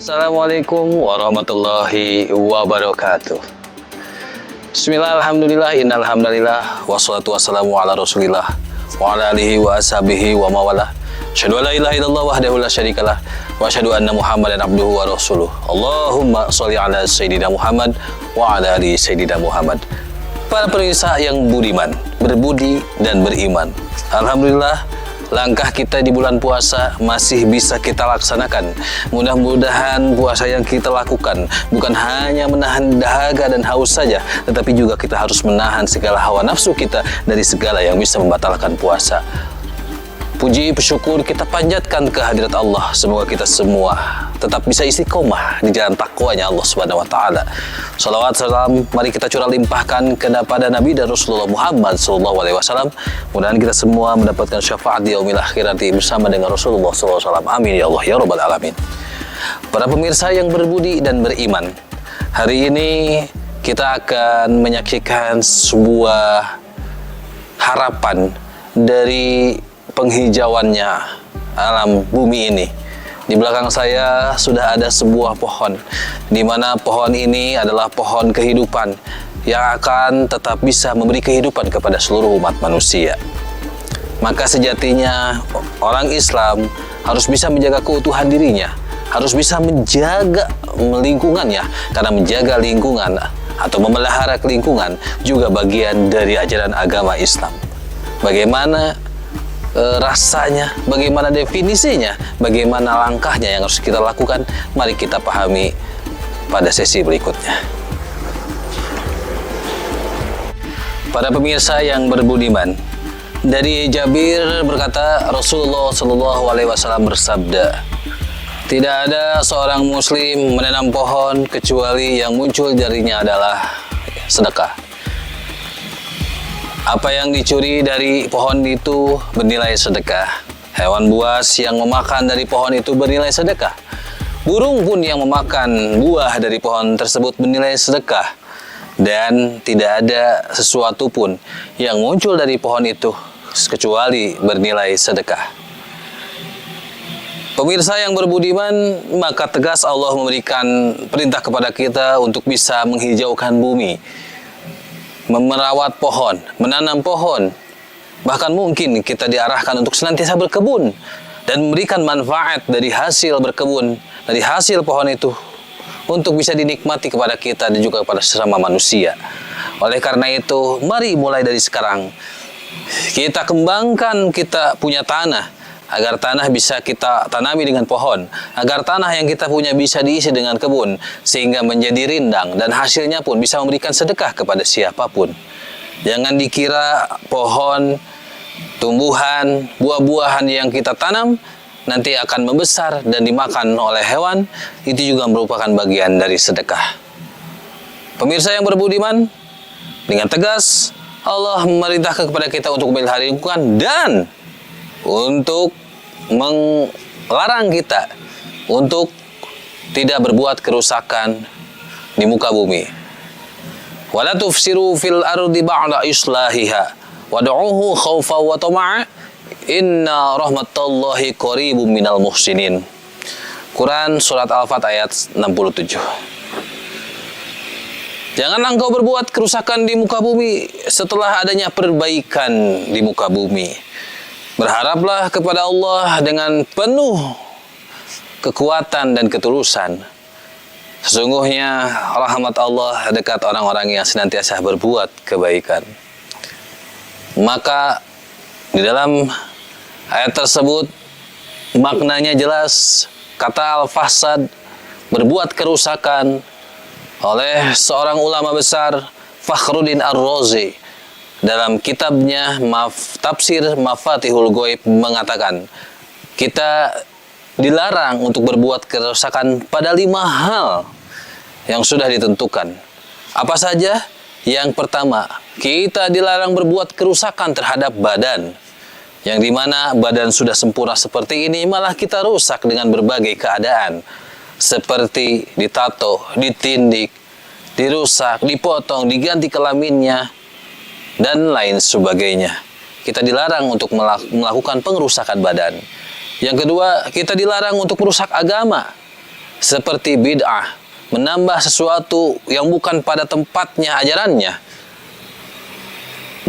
Assalamualaikum warahmatullahi wabarakatuh. Bismillah, alhamdulillah, innal hamdalillah, wassalatu wassalamu ala rasulillah wa ala alihi wa ashabihi wa mawalah. Asyhadu an la ilaha illallah wahdahu la syarikalah wa asyhadu anna Muhammadan abduhu wa rasuluh. Allahumma sholli ala sayyidina Muhammad wa ala ali sayyidina Muhammad. Para pemirsa yang budiman, berbudi dan beriman, alhamdulillah, langkah kita di bulan puasa masih bisa kita laksanakan. Mudah-mudahan puasa yang kita lakukan bukan hanya menahan dahaga dan haus saja, tetapi juga kita harus menahan segala hawa nafsu kita dari segala yang bisa membatalkan puasa. Puji syukur kita panjatkan ke hadirat Allah. Semoga kita semua tetap bisa istiqomah di jalan takwanya Allah Subhanahu wa taala. Shalawat salam mari kita curah limpahkan kepada Nabi dan Rasulullah Muhammad sallallahu alaihi wasallam. Mudah-mudahan kita semua mendapatkan syafaat di yaumil akhirati bersama dengan Rasulullah sallallahu alaihi wasallam. Amin ya Allah ya rabbal alamin. Para pemirsa yang berbudi dan beriman, hari ini kita akan menyaksikan sebuah harapan dari penghijauannya alam bumi ini. Di belakang saya sudah ada sebuah pohon, di mana pohon ini adalah pohon kehidupan yang akan tetap bisa memberi kehidupan kepada seluruh umat manusia. Maka sejatinya orang Islam harus bisa menjaga keutuhan dirinya, harus bisa menjaga lingkungannya, karena menjaga lingkungan atau memelihara lingkungan juga bagian dari ajaran agama Islam. Bagaimana rasanya, bagaimana definisinya, bagaimana langkahnya yang harus kita lakukan, mari kita pahami pada sesi berikutnya. Para pemirsa yang berbudiman, dari Jabir berkata, Rasulullah Shallallahu Alaihi Wasallam bersabda, tidak ada seorang muslim menanam pohon kecuali yang muncul darinya adalah sedekah. Apa yang dicuri dari pohon itu bernilai sedekah. Hewan buas yang memakan dari pohon itu bernilai sedekah. Burung pun yang memakan buah dari pohon tersebut bernilai sedekah. Dan tidak ada sesuatu pun yang muncul dari pohon itu kecuali bernilai sedekah. Pemirsa yang berbudiman, maka tegas Allah memberikan perintah kepada kita untuk bisa menghijaukan bumi, memerawat pohon, menanam pohon. Bahkan mungkin kita diarahkan untuk senantiasa berkebun dan memberikan manfaat dari hasil berkebun, dari hasil pohon itu untuk bisa dinikmati kepada kita dan juga kepada sesama manusia. Oleh karena itu, mari mulai dari sekarang kita kembangkan, kita punya tanah, agar tanah bisa kita tanami dengan pohon, agar tanah yang kita punya bisa diisi dengan kebun, sehingga menjadi rindang dan hasilnya pun bisa memberikan sedekah kepada siapapun. Jangan dikira pohon, tumbuhan, buah-buahan yang kita tanam nanti akan membesar dan dimakan oleh hewan, itu juga merupakan bagian dari sedekah. Pemirsa yang berbudiman, dengan tegas Allah memerintahkan kepada kita untuk memelihara lingkungan dan untuk melarang kita untuk tidak berbuat kerusakan di muka bumi. Wala tufsiru fil ardi ba'da islahiha wad'uhu khaufa wa tama'a inna rahmatallahi qaribum minal muhsinin. Quran surat Al-Fat ayat 67. Janganlah engkau berbuat kerusakan di muka bumi setelah adanya perbaikan di muka bumi. Berharaplah kepada Allah dengan penuh kekuatan dan ketulusan. Sesungguhnya rahmat Allah dekat orang-orang yang senantiasa berbuat kebaikan. Maka di dalam ayat tersebut maknanya jelas. Kata al-fasad, berbuat kerusakan, oleh seorang ulama besar Fakhruddin Ar-Razi dalam kitabnya Tafsir Mafatihul Ghaib mengatakan, kita dilarang untuk berbuat kerusakan pada 5 hal yang sudah ditentukan. Apa saja? Yang pertama, kita dilarang berbuat kerusakan terhadap badan, yang dimana badan sudah sempurna seperti ini malah kita rusak dengan berbagai keadaan, seperti ditato, ditindik, dirusak, dipotong, diganti kelaminnya, dan lain sebagainya. Kita dilarang untuk melakukan pengerusakan badan. Yang kedua, kita dilarang untuk merusak agama. seperti bid'ah, menambah sesuatu yang bukan pada tempatnya ajarannya,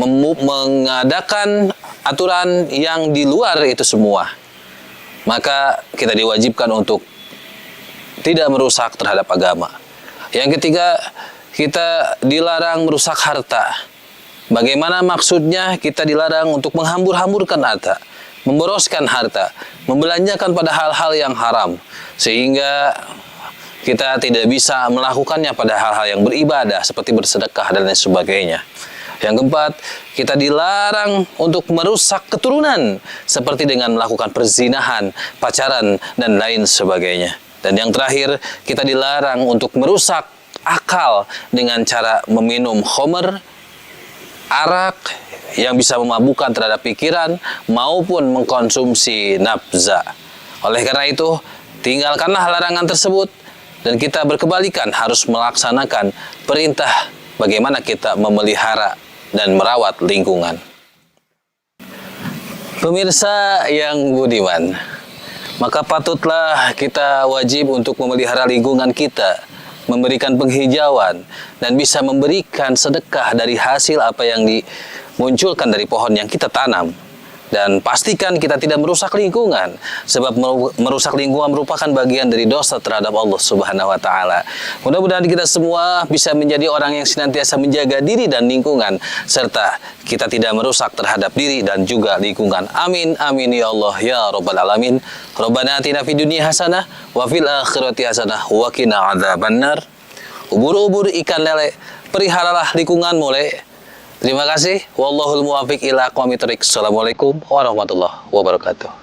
mengadakan aturan yang di luar itu semua, maka kita diwajibkan untuk tidak merusak terhadap agama. Yang ketiga, kita dilarang merusak harta. Bagaimana maksudnya? Kita dilarang untuk menghambur-hamburkan harta, memboroskan harta, membelanjakan pada hal-hal yang haram, sehingga kita tidak bisa melakukannya pada hal-hal yang beribadah seperti bersedekah dan lain sebagainya. Yang keempat, kita dilarang untuk merusak keturunan seperti dengan melakukan perzinahan, pacaran, dan lain sebagainya. Dan yang terakhir, kita dilarang untuk merusak akal dengan cara meminum khamr, arak yang bisa memabukkan terhadap pikiran maupun mengkonsumsi nafza. Oleh karena itu, tinggalkanlah larangan tersebut dan kita berkebalikan harus melaksanakan perintah bagaimana kita memelihara dan merawat lingkungan. Pemirsa yang budiman, maka patutlah kita wajib untuk memelihara lingkungan kita, memberikan penghijauan, dan bisa memberikan sedekah dari hasil apa yang dimunculkan dari pohon yang kita tanam. Dan pastikan kita tidak merusak lingkungan, sebab merusak lingkungan merupakan bagian dari dosa terhadap Allah Subhanahu wa Ta'ala. Mudah-mudahan kita semua bisa menjadi orang yang senantiasa menjaga diri dan lingkungan, serta kita tidak merusak terhadap diri dan juga lingkungan. Amin, amin ya Allah ya Rabbal Alamin. Rabbana atina fid dunya hasanah wa fil akhirati hasanah wa qina adzabannar. Ubur-ubur ikan lele, peliharalah lingkunganmu, le. Terima kasih. Wallahul muwaffiq ila aqwamit thoriq. Assalamualaikum warahmatullahi wabarakatuh.